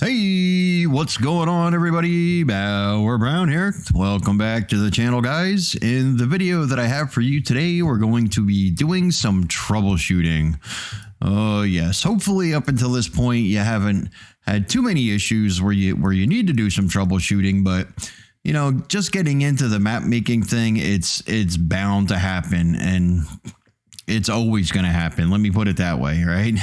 Hey, what's going on, everybody? Bauer Brown here. Welcome back to the channel, guys. In the video that I have for you today, we're going to be doing some troubleshooting. Oh, yes. Hopefully, up until this point, you haven't had too many issues where you need to do some troubleshooting, but you know, just getting into the map making thing, it's bound to happen, and it's always going to happen. Let me put it that way, right?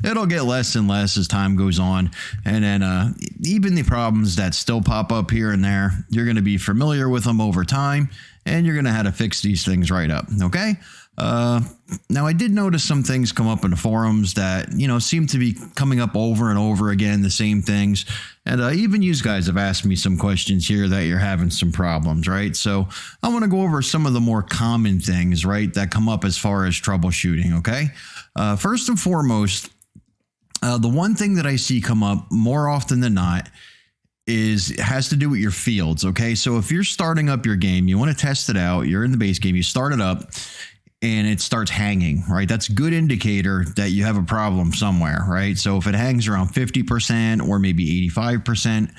It'll get less and less as time goes on. And then even the problems that still pop up here and there, you're going to be familiar with them over time, and you're going to have to fix these things right up. Okay. Now I did notice some things come up in the forums that, you know, seem to be coming up over and over again, the same things. And even you guys have asked me some questions here that you're having some problems, right? So I want to go over some of the more common things, right, that come up as far as troubleshooting. Okay. First and foremost, the one thing that I see come up more often than not has to do with your fields. Okay. So if you're starting up your game, you want to test it out, you're in the base game, you start it up, and it starts hanging, right? That's a good indicator that you have a problem somewhere, right? So if it hangs around 50% or maybe 85%,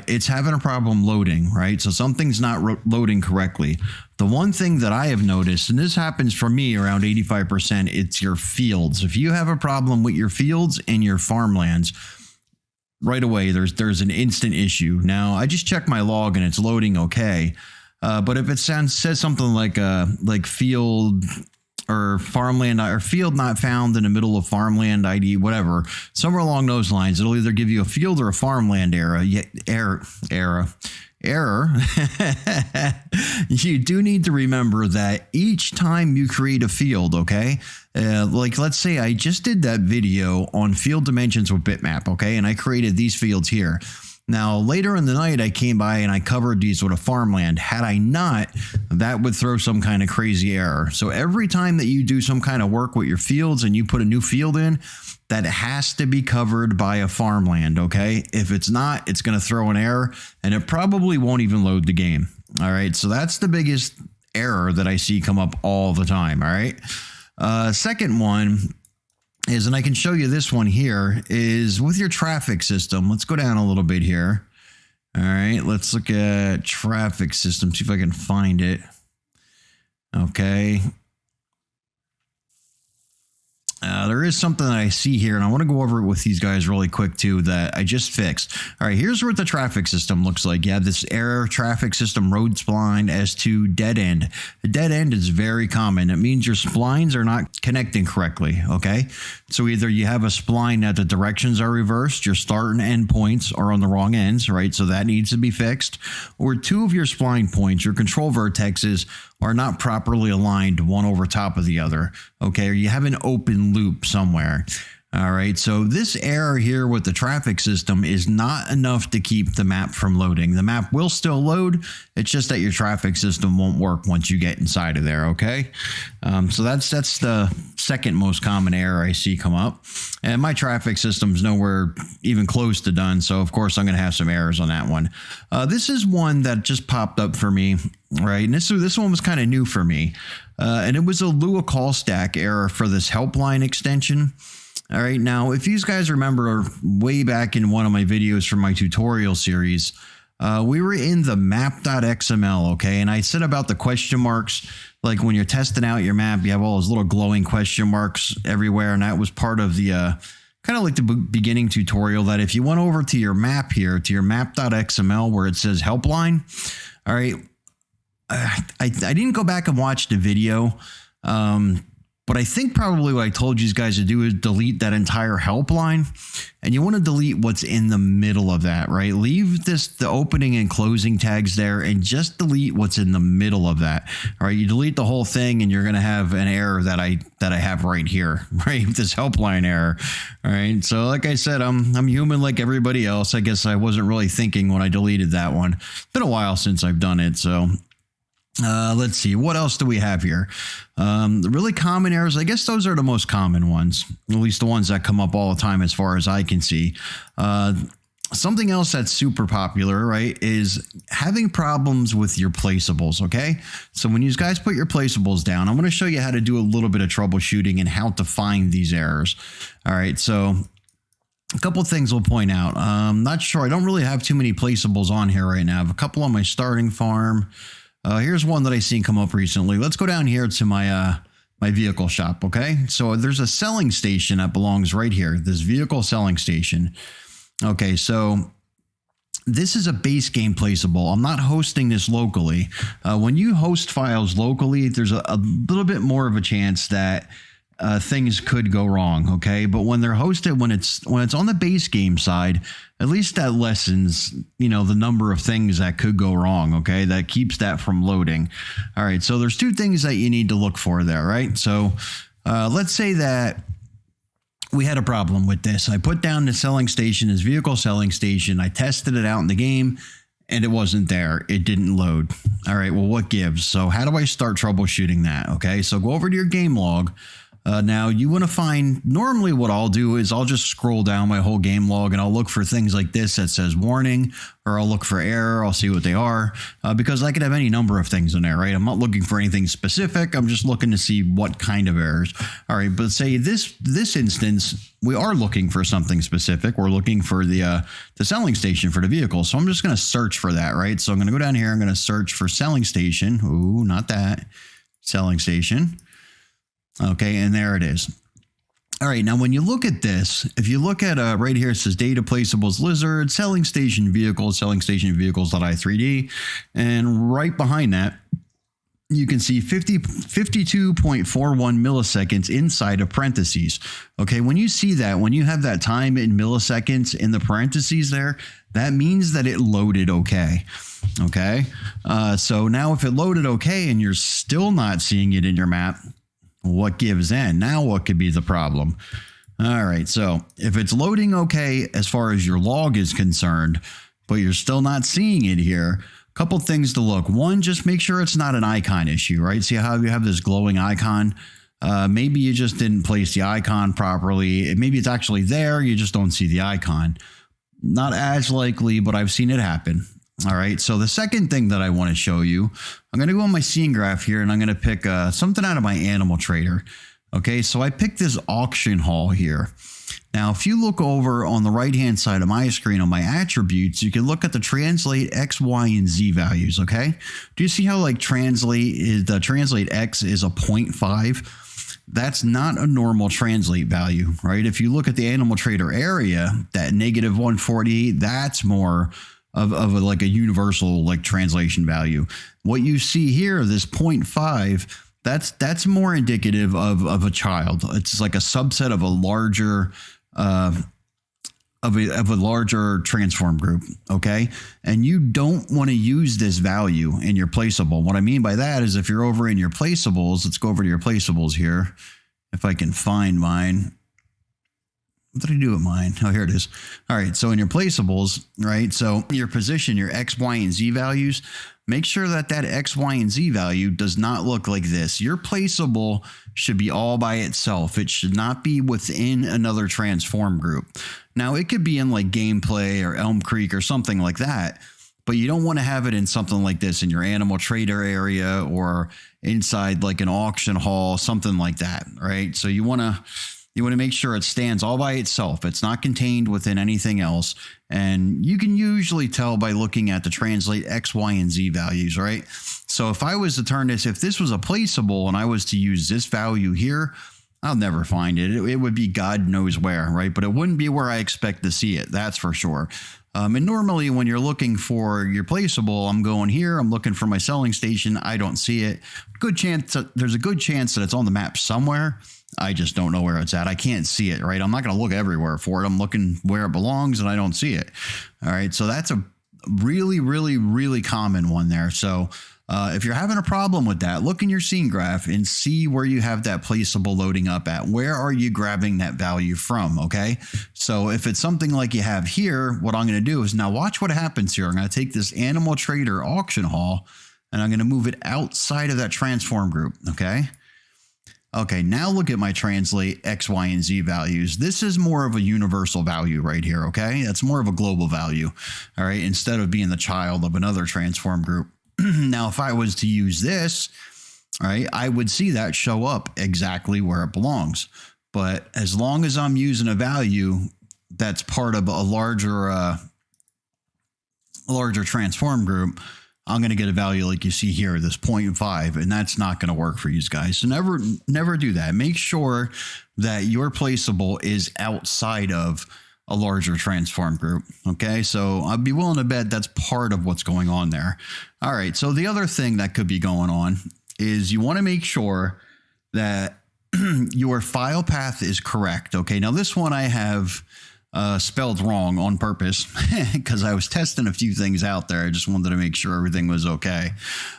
it's having a problem loading, right? So something's not loading correctly. The one thing that I have noticed, and this happens for me around 85%, it's your fields. If you have a problem with your fields and your farmlands, right away, there's an instant issue. Now, I just checked my log and it's loading okay. But if it says something like field or farmland or field not found in the middle of farmland ID, whatever, somewhere along those lines, it'll either give you a field or a farmland error. You do need to remember that each time you create a field, okay, like let's say I just did that video on field dimensions with bitmap, okay, and I created these fields here. Now, later in the night, I came by and I covered these with a farmland. Had I not, that would throw some kind of crazy error. So every time that you do some kind of work with your fields and you put a new field in, that has to be covered by a farmland, okay? If it's not, it's going to throw an error, and it probably won't even load the game. All right, so that's the biggest error that I see come up all the time, all right? Second one is, and I can show you this one here, is with your traffic system. Let's go down a little bit here. All right, let's look at traffic system, see if I can find it. Okay. There is something that I see here, and I want to go over it with these guys really quick too that I just fixed. All right, here's what the traffic system looks like. You have this error, traffic system road spline S2 dead end. The dead end is very common. It means your splines are not connecting correctly, okay? So either you have a spline that the directions are reversed, your start and end points are on the wrong ends, right? So that needs to be fixed. Or two of your spline points, your control vertexes, are not properly aligned one over top of the other, okay? Or you have an open loop somewhere. All right, so this error here with the traffic system is not enough to keep the map from loading. The map will still load. It's just that your traffic system won't work once you get inside of there, okay? So that's the second most common error I see come up. And my traffic system's nowhere even close to done, so of course I'm going to have some errors on that one. This is one that just popped up for me, right? And this one was kind of new for me. And it was a Lua call stack error for this Helpline extension. All right, now, if you guys remember way back in one of my videos from my tutorial series, we were in the map.xml, okay? And I said about the question marks, like when you're testing out your map, you have all those little glowing question marks everywhere, and that was part of the kind of like the beginning tutorial, that if you went over to your map here, to your map.xml where it says Helpline, all right, I didn't go back and watch the video, but I think probably what I told you guys to do is delete that entire Helpline, and you want to delete what's in the middle of that, right? Leave the opening and closing tags there and just delete what's in the middle of that. All right, you delete the whole thing and you're going to have an error that I have right here, right? This Helpline error. All right, so like I said, I'm human like everybody else. I guess I wasn't really thinking when I deleted that one. It's been a while since I've done it, so let's see, what else do we have here? The really common errors, I guess those are the most common ones, at least the ones that come up all the time as far as I can see. Something else that's super popular, right, is having problems with your placeables, okay? So when you guys put your placeables down, I'm going to show you how to do a little bit of troubleshooting and how to find these errors. All right, so A couple of things we'll point out. Not sure. I don't really have too many placeables on here right now. I have a couple on my starting farm. Here's one that I seen come up recently. Let's go down here to my my vehicle shop. Okay, so there's a selling station that belongs right here. This vehicle selling station. Okay, so this is a base game placeable. I'm not hosting this locally. When you host files locally, there's a little bit more of a chance that things could go wrong. Okay, but when they're hosted, when it's on the base game side, at least that lessens, the number of things that could go wrong. Okay, that keeps that from loading. All right, so there's two things that you need to look for there, right? So let's say that we had a problem with this. I put down the selling station, this vehicle selling station. I tested it out in the game and it wasn't there. It didn't load. All right, well, what gives? So how do I start troubleshooting that? Okay, so go over to your game log. Now you want to find, normally what I'll do is I'll just scroll down my whole game log and I'll look for things like this that says warning, or I'll look for error. I'll see what they are, because I could have any number of things in there, right? I'm not looking for anything specific. I'm just looking to see what kind of errors. All right, but say this instance, we are looking for something specific. We're looking for the selling station for the vehicle. So I'm just going to search for that, right? So I'm going to go down here. I'm going to search for selling station. Ooh, not that. Selling station. Okay, and there it is. All right, now when you look at this, if you look at right here, it says data placeables lizard, selling station vehicles.i3d, and right behind that, you can see 52.41 milliseconds inside of parentheses. Okay, when you see that, when you have that time in milliseconds in the parentheses there, that means that it loaded okay. Okay, so now if it loaded okay and you're still not seeing it in your map, what gives in? Now what could be the problem? All right, so if it's loading okay as far as your log is concerned, but you're still not seeing it here, a couple things to look. One, just make sure it's not an icon issue, right? See how you have this glowing icon? Maybe you just didn't place the icon properly. Maybe it's actually there, you just don't see the icon. Not as likely, but I've seen it happen. All right, so the second thing that I want to show you, I'm going to go on my scene graph here and I'm going to pick something out of my animal trader. Okay, so I picked this auction hall here. Now, if you look over on the right-hand side of my screen on my attributes, you can look at the translate X, Y, and Z values, okay? Do you see how like translate X is a 0.5? That's not a normal translate value, right? If you look at the animal trader area, that negative 148, that's more of like a universal like translation value. What you see here, this 0.5, that's more indicative of a child. It's like a subset of a larger of a larger transform group. Okay, and you don't want to use this value in your placeable. What I mean by that is if you're over in your placeables, let's go over to your placeables here. If I can find mine. What did I do with mine? Oh, here it is. All right. So in your placeables, right? So your position, your X, Y, and Z values, make sure that that X, Y, and Z value does not look like this. Your placeable should be all by itself. It should not be within another transform group. Now, it could be in like gameplay or Elm Creek or something like that, but you don't want to have it in something like this in your animal trader area or inside like an auction hall, something like that, right? So you want to make sure it stands all by itself. It's not contained within anything else. And you can usually tell by looking at the translate X, Y, and Z values, right? So if I was to turn this, if this was a placeable and I was to use this value here, I'll never find it. It would be God knows where, right? But it wouldn't be where I expect to see it. That's for sure. And normally when you're looking for your placeable, I'm going here, I'm looking for my selling station. I don't see it. There's a good chance that it's on the map somewhere. I just don't know where it's at. I can't see it, right? I'm not going to look everywhere for it. I'm looking where it belongs and I don't see it. All right. So that's a really, really, really common one there. So if you're having a problem with that, look in your scene graph and see where you have that placeable loading up at. Where are you grabbing that value from? Okay. So if it's something like you have here, what I'm going to do is now watch what happens here. I'm going to take this animal trader auction hall and I'm going to move it outside of that transform group. Okay. Okay, now look at my translate X, Y, and Z values. This is more of a universal value right here, okay? That's more of a global value, all right, instead of being the child of another transform group. Now, if I was to use this, all right, I would see that show up exactly where it belongs. But as long as I'm using a value that's part of a larger transform group, I'm going to get a value like you see here, this 0.5, and that's not going to work for you guys. So never do that. Make sure that your placeable is outside of a larger transform group. Okay, so I'd be willing to bet that's part of what's going on there. All right, so the other thing that could be going on is you want to make sure that your file path is correct. Okay, now this one I have spelled wrong on purpose because I was testing a few things out there. I just wanted to make sure everything was okay.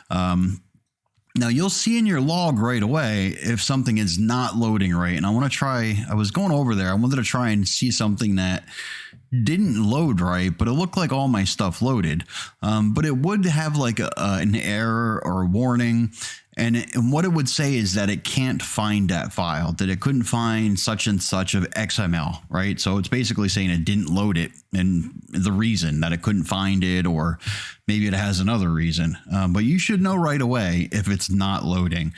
Now you'll see in your log right away if something is not loading right. And I was going over there. I wanted to try and see something that didn't load right, but it looked like all my stuff loaded. But it would have like an error or a warning. And what it would say is that it can't find that file, that it couldn't find such and such of XML, right? So it's basically saying it didn't load it, and the reason that it couldn't find it, or maybe it has another reason. But you should know right away if it's not loading,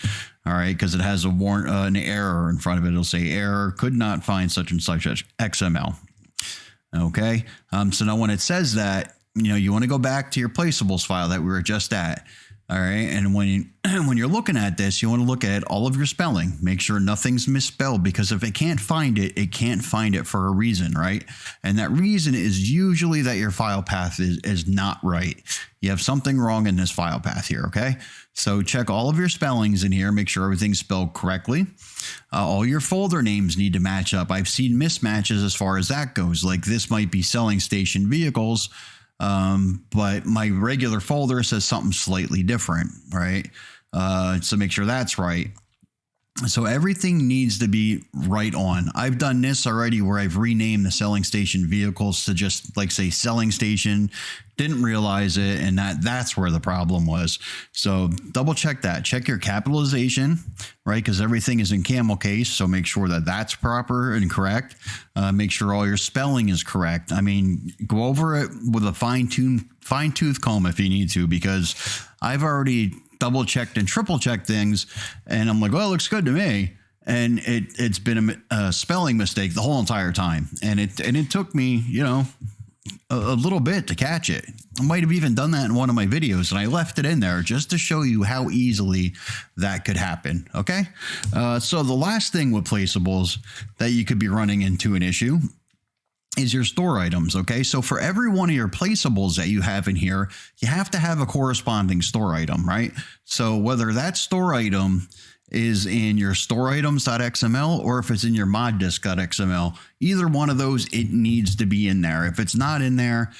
all right? Because it has an error in front of it. It'll say error, could not find such and such XML. Okay, so now when it says that, you want to go back to your placeables file that we were just at. All right. And when you're looking at this, you want to look at all of your spelling. Make sure nothing's misspelled, because if it can't find it for a reason, right? And that reason is usually that your file path is not right. You have something wrong in this file path here. Okay. So check all of your spellings in here. Make sure everything's spelled correctly. All your folder names need to match up. I've seen mismatches as far as that goes. Like this might be selling station vehicles, but my regular folder says something slightly different, right? So make sure that's right. So everything needs to be right on. I've done this already where I've renamed the selling station vehicles to just like say selling station, didn't realize it, and that's where the problem was. So double check that. Check your capitalization, right? Because everything is in camel case, so make sure that that's proper and correct. Make sure all your spelling is correct. I mean, go over it with a fine-tooth comb if you need to, because I've already double checked and triple checked things, and I'm like, well, it looks good to me, and it's been a spelling mistake the whole entire time, and it took me a little bit to catch it. I might have even done that in one of my videos, and I left it in there just to show you how easily that could happen. Okay, so the last thing with placeables that you could be running into an issue is your store items. Okay, so for every one of your placeables that you have in here, you have to have a corresponding store item, right? So whether that store item is in your store items.xml or if it's in your mod disk.xml, either one of those, it needs to be in there. If it's not in there,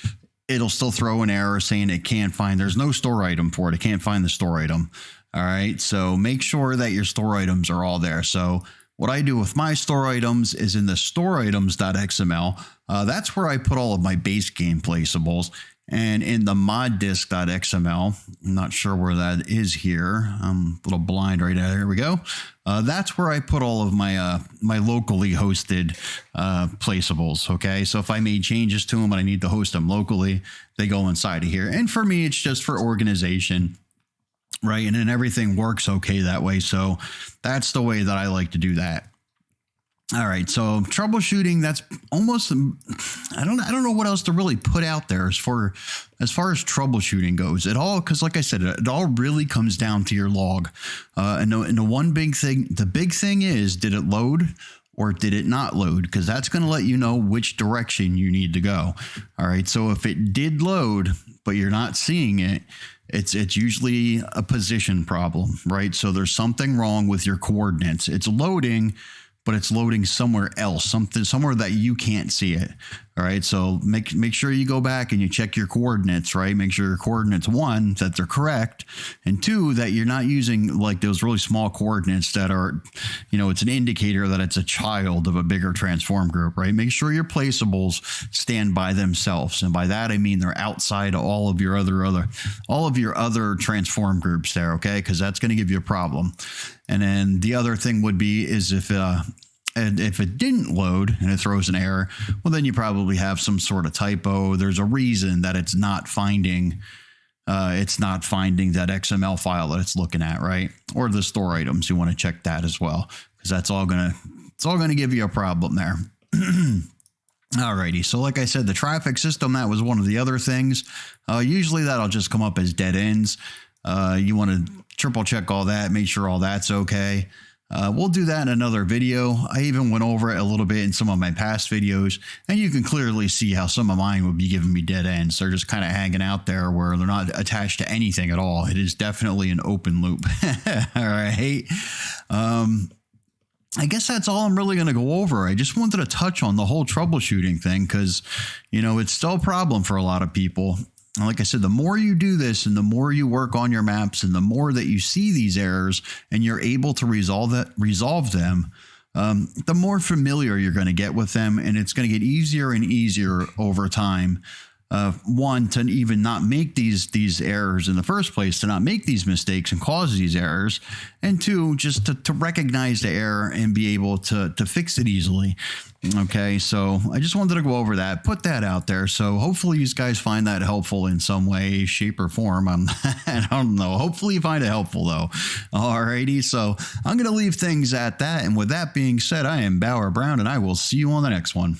it'll still throw an error saying there's no store item for it. It can't find the store item. All right, so make sure that your store items are all there. So what I do with my store items is in the store items.xml. That's where I put all of my base game placeables. And in the mod disk.xml, I'm not sure where that is here. I'm a little blind right now. Here we go. That's where I put all of my my locally hosted placeables. Okay, so if I made changes to them and I need to host them locally, they go inside of here. And for me, it's just for organization. Right. And then everything works okay that way. So that's the way that I like to do that. All right. So troubleshooting, that's almost, I don't know what else to really put out there as far as troubleshooting goes. It all, because like I said, it all really comes down to your log. And the big thing is, did it load or did it not load? Because that's going to let you know which direction you need to go. All right. So if it did load, but you're not seeing it, it's usually a position problem, right? So there's something wrong with your coordinates. It's loading, but it's loading somewhere else, somewhere that you can't see it. All right. So make sure you go back and you check your coordinates, right? Make sure your coordinates, 1, that they're correct, and 2, that you're not using like those really small coordinates that are, it's an indicator that it's a child of a bigger transform group, right? Make sure your placeables stand by themselves. And by that, I mean, they're outside of all of your other transform groups there. Okay. Cause that's going to give you a problem. And then the other thing would be is if it didn't load and it throws an error, well, then you probably have some sort of typo. There's a reason that it's not finding that XML file that it's looking at, right? Or the store items. You want to check that as well, because that's all gonna give you a problem there. Alrighty, so like I said, the traffic system, that was one of the other things. Usually that'll just come up as dead ends. You want to triple check all that, make sure all that's okay. We'll do that in another video. I even went over it a little bit in some of my past videos, and you can clearly see how some of mine would be giving me dead ends. They're just kind of hanging out there where they're not attached to anything at all. It is definitely an open loop. All right. I guess that's all I'm really going to go over. I just wanted to touch on the whole troubleshooting thing because, it's still a problem for a lot of people. And like I said, the more you do this and the more you work on your maps and the more that you see these errors and you're able to resolve them, the more familiar you're going to get with them, and it's going to get easier and easier over time. One, to even not make these errors in the first place, to not make these mistakes and cause these errors, and two, just to recognize the error and be able to fix it easily. Okay, so I just wanted to go over that, put that out there. So hopefully you guys find that helpful in some way, shape, or form. I don't know. Hopefully you find it helpful, though. Alrighty, so I'm going to leave things at that. And with that being said, I am Bauer Brown, and I will see you on the next one.